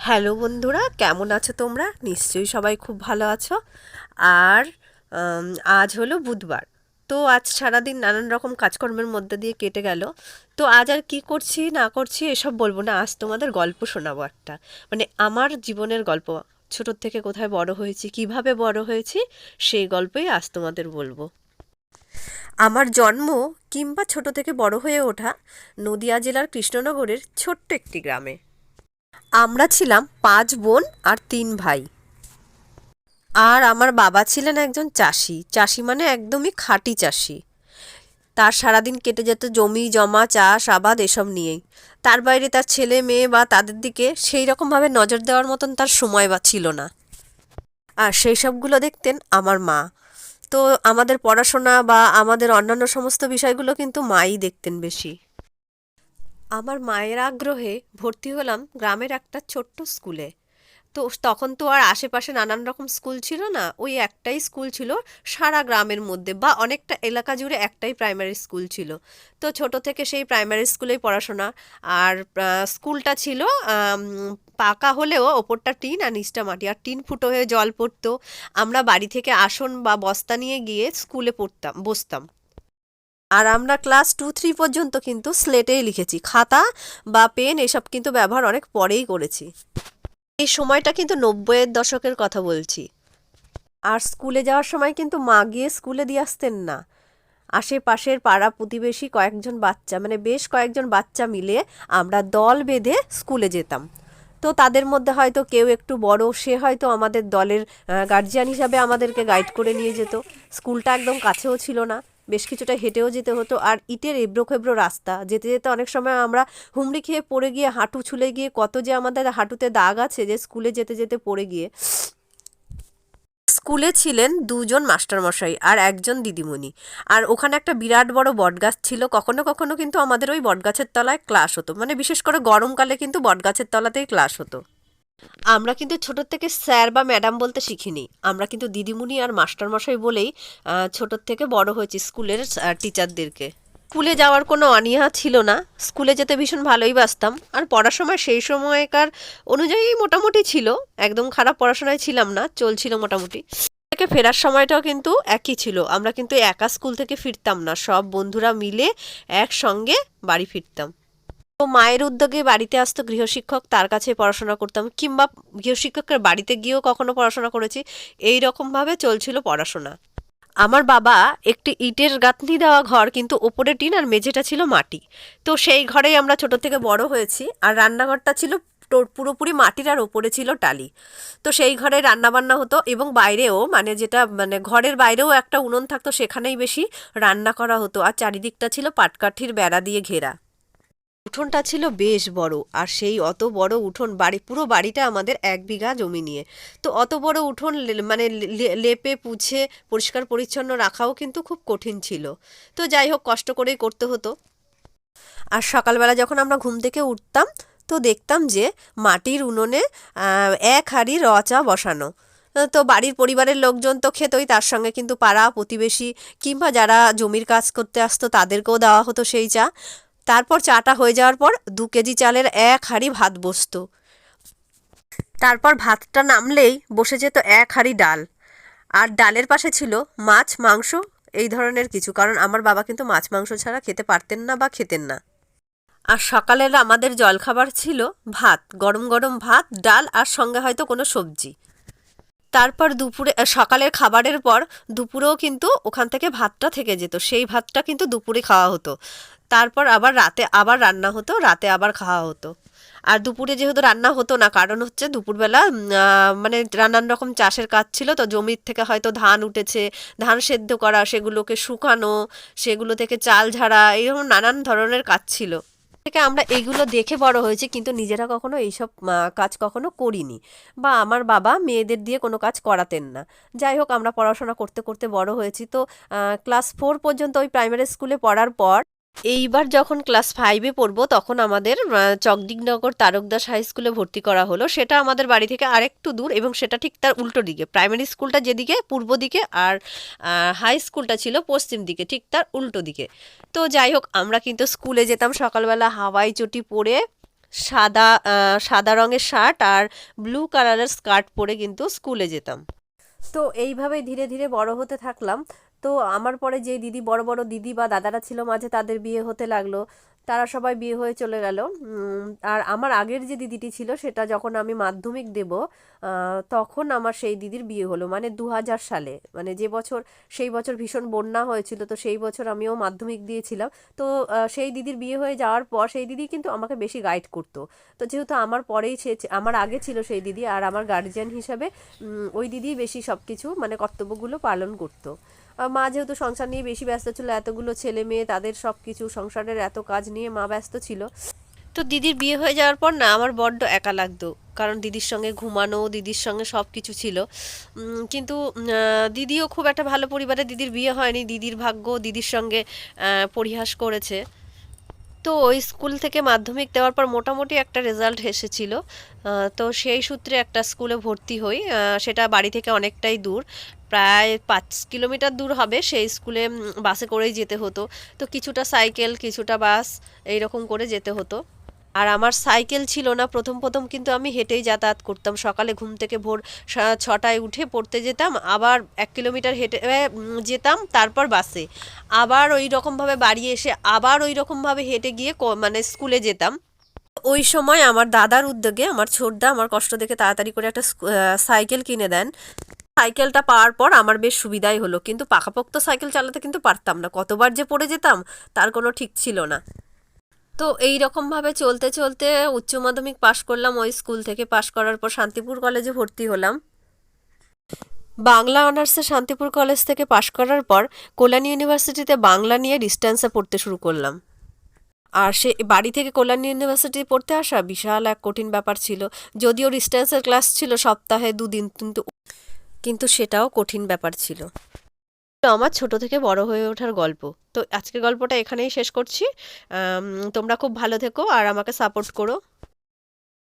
Hello বন্ধুরা, কেমন আছো তোমরা? নিশ্চয়ই সবাই খুব ভালো আছো। আর আজ হলো বুধবার। তো আজ সারাদিন নানান রকম কাজকর্মের মধ্যে দিয়ে কেটে গেল। তো আজ আর কি করছি না করছি এসব বলবো না, আজ তোমাদের গল্প শোনাবো একটা। মানে আমার জীবনের গল্প। ছোটোর থেকে কোথায় বড় হয়েছি, কিভাবে বড় হয়েছি, সেই গল্পই আজ তোমাদের বলবো। আমার জন্ম কিংবা ছোট থেকে বড় হয়ে ওঠা নদিয়া জেলার কৃষ্ণনগরের ছোট্ট একটি গ্রামে। আমরা ছিলাম 5 বোন আর 3 ভাই। আর আমার বাবা ছিলেন একজন চাষি, চাষি মানে একদমই খাঁটি চাষি। তার সারাদিন কেটে যেত জমি জমা, চাষ আবাদ এসব নিয়েই। তার বাইরে তার ছেলে মেয়ে বা তাদের দিকে সেই রকমভাবে নজর দেওয়ার মতন তার সময় বা ছিল না। আর সেই সবগুলো দেখতেন আমার মা। তো আমাদের পড়াশোনা বা আমাদের অন্যান্য সমস্ত বিষয়গুলো কিন্তু মাই দেখতেন বেশি। আমার মায়ের আগ্রহে ভর্তি হলাম গ্রামের একটা ছোট্ট স্কুলে। তো তখন তো আর আশেপাশে নানান রকম স্কুল ছিল না, ওই একটাই স্কুল ছিল সারা গ্রামের মধ্যে, বা অনেকটা এলাকা জুড়ে একটাই প্রাইমারি স্কুল ছিল। তো ছোট থেকে সেই প্রাইমারি স্কুলেই পড়াশোনা। আর স্কুলটা ছিল আম, পাকা হলেও ওপরটা টিন আর নিচটা মাটি, আর টিন ফুটো হয়ে জল পড়তো। আমরা বাড়ি থেকে আসন বা বস্তা নিয়ে গিয়ে স্কুলে পড়তাম, বসতাম। আর আমরা ক্লাস 2-3 পর্যন্ত কিন্তু স্লেটেই লিখেছি, খাতা বা পেন এসব কিন্তু ব্যবহার অনেক পরেই করেছি। এই সময়টা কিন্তু 90-এর দশকের কথা বলছি। আর স্কুলে যাওয়ার সময় কিন্তু মা গিয়ে স্কুলে দিয়ে আসতেন না। আশেপাশের পাড়া প্রতিবেশী কয়েকজন বাচ্চা, মানে বেশ কয়েকজন বাচ্চা মিলে আমরা দল বেঁধে স্কুলে যেতাম। তো তাদের মধ্যে হয়তো কেউ একটু বড়, সে হয়তো আমাদের দলের গার্জিয়ান হিসাবে আমাদেরকে গাইড করে নিয়ে যেত। স্কুলটা একদম কাছেও ছিল না, বেশ কিছুটা হেঁটেও যেতে হতো। আর ইটের এবড়ো খেবড়ো রাস্তা, যেতে যেতে অনেক সময় আমরা হুমড়ি খেয়ে পড়ে গিয়ে, হাঁটু ছুলে গিয়ে, কত যে আমাদের হাঁটুতে দাগ আছে যে স্কুলে যেতে যেতে পড়ে গিয়ে। স্কুলে ছিলেন 2 জন মাস্টারমশাই আর একজন দিদিমণি। আর ওখানে একটা বিরাট বড় বটগাছ ছিল, কখনো কখনো কিন্তু আমাদের ওই বটগাছের তলায় ক্লাস হতো, মানে বিশেষ করে গরমকালে কিন্তু বটগাছের তলাতেই ক্লাস হতো। আমরা কিন্তু ছোটোর থেকে স্যার বা ম্যাডাম বলতে শিখিনি, আমরা কিন্তু দিদিমণি আর মাস্টারমশাই বলেই ছোটোর থেকে বড় হয়েছি স্কুলের টিচারদেরকে। স্কুলে যাওয়ার কোনো অনীহা ছিল না, স্কুলে যেতে ভীষণ ভালোই বাসতাম। আর পড়াশোনায় সেই সময়কার অনুযায়ী মোটামুটি ছিল, একদম খারাপ পড়াশোনায় ছিলাম না, চলছিল মোটামুটি। থেকে ফেরার সময়টাও কিন্তু একই ছিল, আমরা কিন্তু একা স্কুল থেকে ফিরতাম না, সব বন্ধুরা মিলে একসঙ্গে বাড়ি ফিরতাম। তো মায়ের উদ্যোগে বাড়িতে আসতো গৃহশিক্ষক, তার কাছে পড়াশোনা করতাম, কিংবা গৃহশিক্ষকের বাড়িতে গিয়েও কখনো পড়াশোনা করেছি। এই রকমভাবে চলছিল পড়াশোনা। আমার বাবা একটি ইটের গাঁথনি দেওয়া ঘর, কিন্তু ওপরে টিন আর মেঝেটা ছিল মাটি। তো সেই ঘরেই আমরা ছোট থেকে বড় হয়েছি। আর রান্নাঘরটা ছিল পুরোপুরি মাটির, আর ওপরে ছিল টালি। তো সেই ঘরে রান্নাবান্না হতো, এবং বাইরেও, মানে যেটা মানে ঘরের বাইরেও একটা উনুন থাকতো, সেখানেই বেশি রান্না করা হতো। আর চারিদিকটা ছিল পাটকাঠির বেড়া দিয়ে ঘেরা। উঠোনটা ছিল বেশ বড়, আর সেই অত বড় উঠোন, পুরো বাড়িটা আমাদের 1 বিঘা জমি নিয়ে। তো অত বড় উঠোন মানে লেপে পুছে পরিষ্কার পরিচ্ছন্ন রাখাও কিন্তু খুব কঠিন ছিল। তো যাই হোক, কষ্ট করেই করতে হতো। আর সকালবেলা যখন আমরা ঘুম থেকে উঠতাম, তো দেখতাম যে মাটির উনুনে 1 হাঁড়ি চা বসানো। তো বাড়ির পরিবারের লোকজন তো খেতই, তার সঙ্গে কিন্তু পাড়া প্রতিবেশী কিংবা যারা জমির কাজ করতে আসতো তাদেরকেও দেওয়া হতো সেই চা। তারপর চাটা হয়ে যাওয়ার পর 2 কেজি চালের 1 হাঁড়ি ভাত বসতো। তারপর ভাতটা নামলেই বসে যেত 1 হাঁড়ি ডাল। আর ডালের পাশে ছিল মাছ মাংস, এই ধরনের কিছু, কারণ আমার বাবা কিন্তু মাছ মাংস ছাড়া খেতে পারতেন না বা খেতেন না। আর সকালের আমাদের জলখাবার ছিল ভাত, গরম গরম ভাত, ডাল, আর সঙ্গে হয়তো কোনো সবজি। তারপর দুপুরে, সকালের খাবারের পর দুপুরেও কিন্তু ওখান থেকে ভাতটা থেকে যেত, সেই ভাতটা কিন্তু দুপুরে খাওয়া হতো। তারপর আবার রাতে আবার রান্না হতো, রাতে আবার খাওয়া হতো। আর দুপুরে যেহেতু রান্না হতো না, কারণ হচ্ছে দুপুরবেলা মানে নানান রকম চাষের কাজ ছিল, তো জমির থেকে হয়তো ধান উঠেছে, ধান সেদ্ধ করা, সেগুলোকে শুকানো, সেগুলো থেকে চাল ঝাড়া, এরকম নানান ধরনের কাজ ছিল। থেকে আমরা এইগুলো দেখে বড় হয়েছি, কিন্তু নিজেরা কখনো এইসব কাজ কখনো করিনি, বা আমার বাবা মেয়েদের দিয়ে কোনো কাজ করাতেন না। যাই হোক, আমরা পড়াশোনা করতে করতে বড় হয়েছি। তো ক্লাস 4 পর্যন্ত ওই প্রাইমারি স্কুলে পড়ার পর, এইবার যখন ক্লাস 5-এ পড়বো, তখন আমাদের চকদিকনগর তারকদাস হাই স্কুলে ভর্তি করা হলো। সেটা আমাদের বাড়ি থেকে আরেকটু দূর, এবং সেটা ঠিক তার উল্টো দিকে, প্রাইমারি স্কুলটা যেদিকে পূর্ব দিকে, আর হাই স্কুলটা ছিল পশ্চিম দিকে, ঠিক তার উল্টো দিকে। তো যাই হোক, আমরা কিন্তু স্কুলে যেতাম সকালবেলা হাওয়াই চটি পরে, সাদা রঙের শার্ট আর ব্লু কালারের স্কার্ট পরে কিন্তু স্কুলে যেতাম। তো এইভাবেই ধীরে ধীরে বড় হতে থাকলাম। তো আমার পরে যে দিদি বড় বড় দিদি বা দাদারা ছিল মাঝে, তাদের বিয়ে হতে লাগলো, তারা সবাই বিয়ে হয়ে চলে গেল। আর আমার আগের যে দিদিটি ছিল, সেটা যখন আমি মাধ্যমিক দেব তখন আমার সেই দিদির বিয়ে হলো, মানে 2000 সালে, মানে যে বছর, সেই বছর ভীষণ বন্যা হয়েছিল, তো সেই বছর আমিও মাধ্যমিক দিয়েছিলাম। তো সেই দিদির বিয়ে হয়ে যাওয়ার পর সেই দিদি কিন্তু আমাকে বেশি গাইড করতো। তো যেহেতু আমার পরেই সে, আমার আগে ছিল সেই দিদি, আর আমার গার্জিয়ান হিসাবে ওই দিদি বেশি সব কিছু মানে কর্তব্যগুলো পালন করতো। মা যেহেতু সংসার নিয়ে বেশি ব্যস্ত ছিল, এতগুলো ছেলে মেয়ে, তাদের সব কিছু সংসারের এত কাজ নিয়ে মা ব্যস্ত ছিল। তো দিদির বিয়ে হয়ে যাওয়ার পর না আমার বড্ড একা লাগতো, কারণ দিদির সঙ্গে ঘুমানো, দিদির সঙ্গে সব কিছু ছিল। কিন্তু দিদিও খুব একটা ভালো পরিবারে দিদির বিয়ে হয়নি, দিদির ভাগ্য দিদির সঙ্গে পরিহাস করেছে। তো ওই স্কুল থেকে মাধ্যমিক দেওয়ার পর মোটামুটি একটা রেজাল্ট এসেছিল। তো সেই সূত্রে একটা স্কুলে ভর্তি হই। সেটা বাড়ি থেকে অনেকটাই দূর, প্রায় 5 কিলোমিটার দূর হবে। সেই স্কুলে বাসে করেই যেতে হতো। তো কিছুটা সাইকেল, কিছুটা বাস, এইরকম করে যেতে হতো। আর আমার সাইকেল ছিল না প্রথম প্রথম, কিন্তু আমি হেঁটেই যাতায়াত করতাম। সকালে ঘুম থেকে ভোর 6টায় উঠে পড়তে যেতাম, আবার 1 কিলোমিটার হেঁটে যেতাম, তারপর বাসে, আবার ওই রকমভাবে বাড়ি এসে আবার ওই রকমভাবে হেঁটে গিয়ে মানে স্কুলে যেতাম। ওই সময় আমার দাদার উদ্যোগে আমার ছোটদা আমার কষ্ট দেখে তাড়াতাড়ি করে একটা সাইকেল কিনে দেন। সাইকেলটা পাওয়ার পর আমার বেশ সুবিধাই হলো, কিন্তু পাকাপোক্ত সাইকেল চালাতে কিন্তু পারতাম না, কতবার যে পড়ে যেতাম তার কোনো ঠিক ছিল না। তো এই রকমভাবে চলতে চলতে উচ্চ মাধ্যমিক পাশ করলাম। ওই স্কুল থেকে পাশ করার পর শান্তিপুর কলেজে ভর্তি হলাম। বাংলা অনার্সে শান্তিপুর কলেজ থেকে পাশ করার পর কল্যাণী ইউনিভার্সিটিতে বাংলা নিয়ে ডিস্টেন্সে পড়তে শুরু করলাম। আর সে বাড়ি থেকে কল্যাণী ইউনিভার্সিটি পড়তে আসা বিশাল এক কঠিন ব্যাপার ছিল। যদিও ডিস্টেন্সের ক্লাস ছিল সপ্তাহে 2 দিন, কিন্তু সেটাও কঠিন ব্যাপার ছিল। তো আমার ছোট থেকে বড় হয়ে ওঠার গল্প। তো আজকের গল্পটা এখানেই শেষ করছি। তোমরা খুব ভালো থেকো আর আমাকে সাপোর্ট করো।